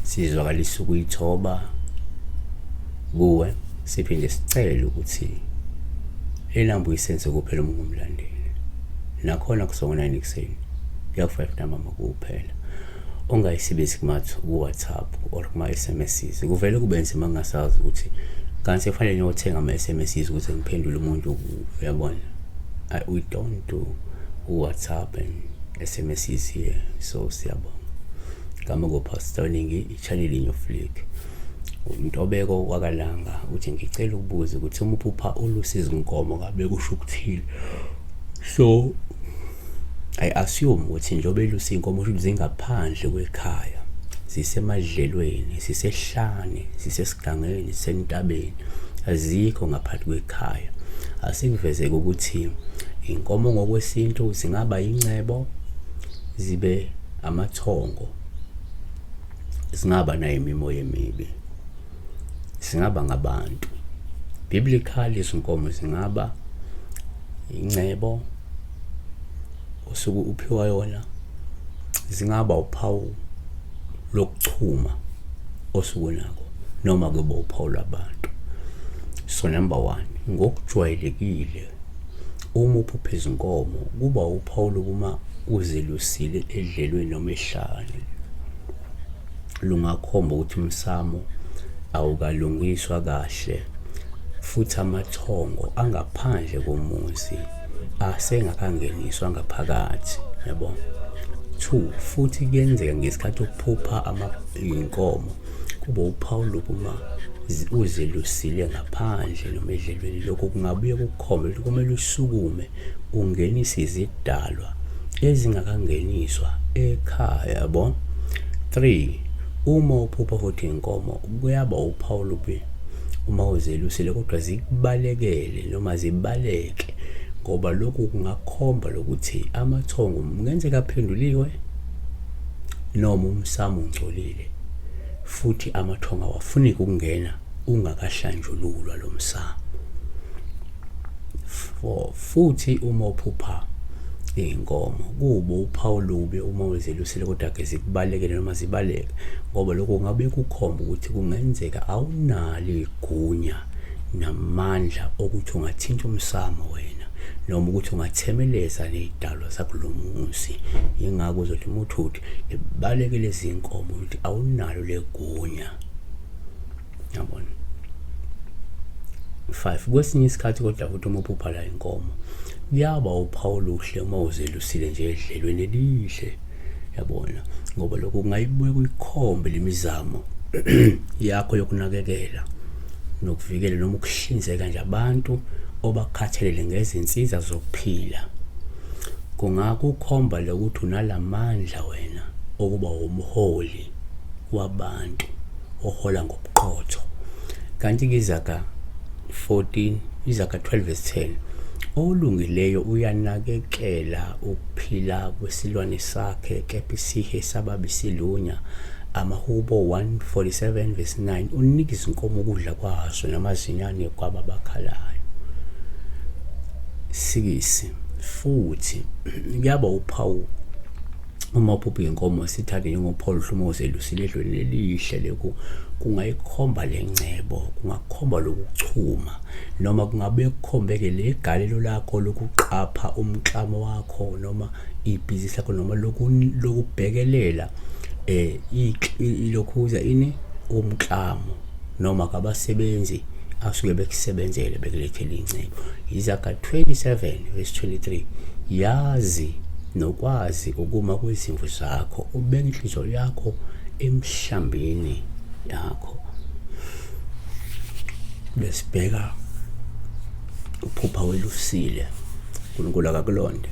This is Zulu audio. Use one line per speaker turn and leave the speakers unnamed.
Sizwakalisa ukuyithoba kuwe, siphinde sicele ukuthi elambu isenze kuphela uma ungumlandeli. Nakhona kusongo-9 ekuseni kuya-5 ntambama kuphela. Ungayisebenzisi ku-WhatsApp or kuma-SMSs. Kuvele kube nzima ngingasazi ukuthi kanti kufanele ngiyothenga ama-SMSs ukuthi ngiphendule umuntu, uyabona. We don't do WhatsApp and SMSs here, so siyabonga. Kama go-Pastor Ningi, i-channel in your flick. Untobeko wakalanga uthi ngicela ukubuza ukuthi umuphupha ulusa izinkomo ngabe kusho ukuthini. So I assume ukuthi njobe elusa inkomo ukuthi zingaphandle kwekhaya, zisemadlelweni, sisehlane, sisesigangeni, sisentabeni, azikho ngaphandle kwekhaya. Asikuvezeke ukuthi inkomo ngokwesintu zingaba incebo, zibe amathongo, singaba nayo imimoya emibi, singaba ngabantu. Biblically izinkomo zingaba incebo osuku uphiwa yona, zingaba uphawu lokuchuma osuku nako, noma kube uphawu labantu. So number 1, ngokujwayelekile uma uphupha izinkomo kuba uphawu lokuma uzelusile edlelweni noma ehlane. Lungakhomba ukuthi umsamo awukalungiswa kahle, futhi amathongo angaphandle komuzi asengakangeniswa ngaphakathi, yabo. 2, futhi kuyenzeka ngesikhathi ukuphupha inkomo kuba uphawu lokuma uzelusile ngaphandle noma edlelweni. Lokho kungabuye kukhombe ukuthi kumele usukume ungenise izidalwa ezingakangeniswa ekhaya, yabo. 3, uma uphupha futhi inkomo kuyaba uphawu lokuthi uma uzelusile kodwa zikubalekele noma zibaleke, ngoba lokhu kungakhomba lokuthi amathongo kungenzeka aphenduliwe noma umsamo ungcolile, futhi amathongo awafuni ukungena ungakahlanjululwa lo msamo. 4, futhi uma uphupha inkomo kuba uphawu lubi uma uzelusile kodwa ke zikubalekele noma zibaleke, ngoba lokho kungabe kukhomba ukuthi kungenzeka awunalo igunya namandla ukuthi ungathinta umsamo wena noma ukuthi ungathemeleza nezidalwa zakulomuzi. Ingakho uzothi umuthuthi ibalekele izinkomo ukuthi awunalo legunya, yabona. 5, kwesinye isikhathi kodwa futhi uma uphupha la inkomo kuyaba uphawu luhle uma uzelusile nje edlelweni elihle, yabona, ngoba lokho kungayibuye kuyikhombe lemizamo yakho yokunakekela nokuvikela noma ukuhlinzeka nje abantu obakhathalele ngezinsiza zokuphila. Kungakukhomba lokuthi unalamandla wena okuba umholi wabantu, ohola ngobuqotho. Kanti ke Izaga 12:10, olungileyo uyanakekela ukuphila kwesilwane sakhe, kepha isihe sababi silunya. Amahubo 147:9, unika izinkomo ukudla kwazo namazinyane kwababakhalayo. 6, futhi kuyaba uphawu uma uphupha inkomo sithathe njengophawu uma uzelusile edlelweni elihle, leku kungayikhomba lencebo, kungakhomba lokuchuma, noma kungabe kukhombeke legalelo lakho lokuqapha umklamo wakho noma ibhizinisi lakho noma lokubhekelela lokhuza umklamo noma kabasebenzi asuke bekusebenzele bekulethele incebo. Izaga 27:23, yazi nokwazi ukuma kwezimvu zakho, ubeke inhliziyo yakho emhlambini yakho. Besibheka uphupha welusile. uNkulunkulu akakulonde.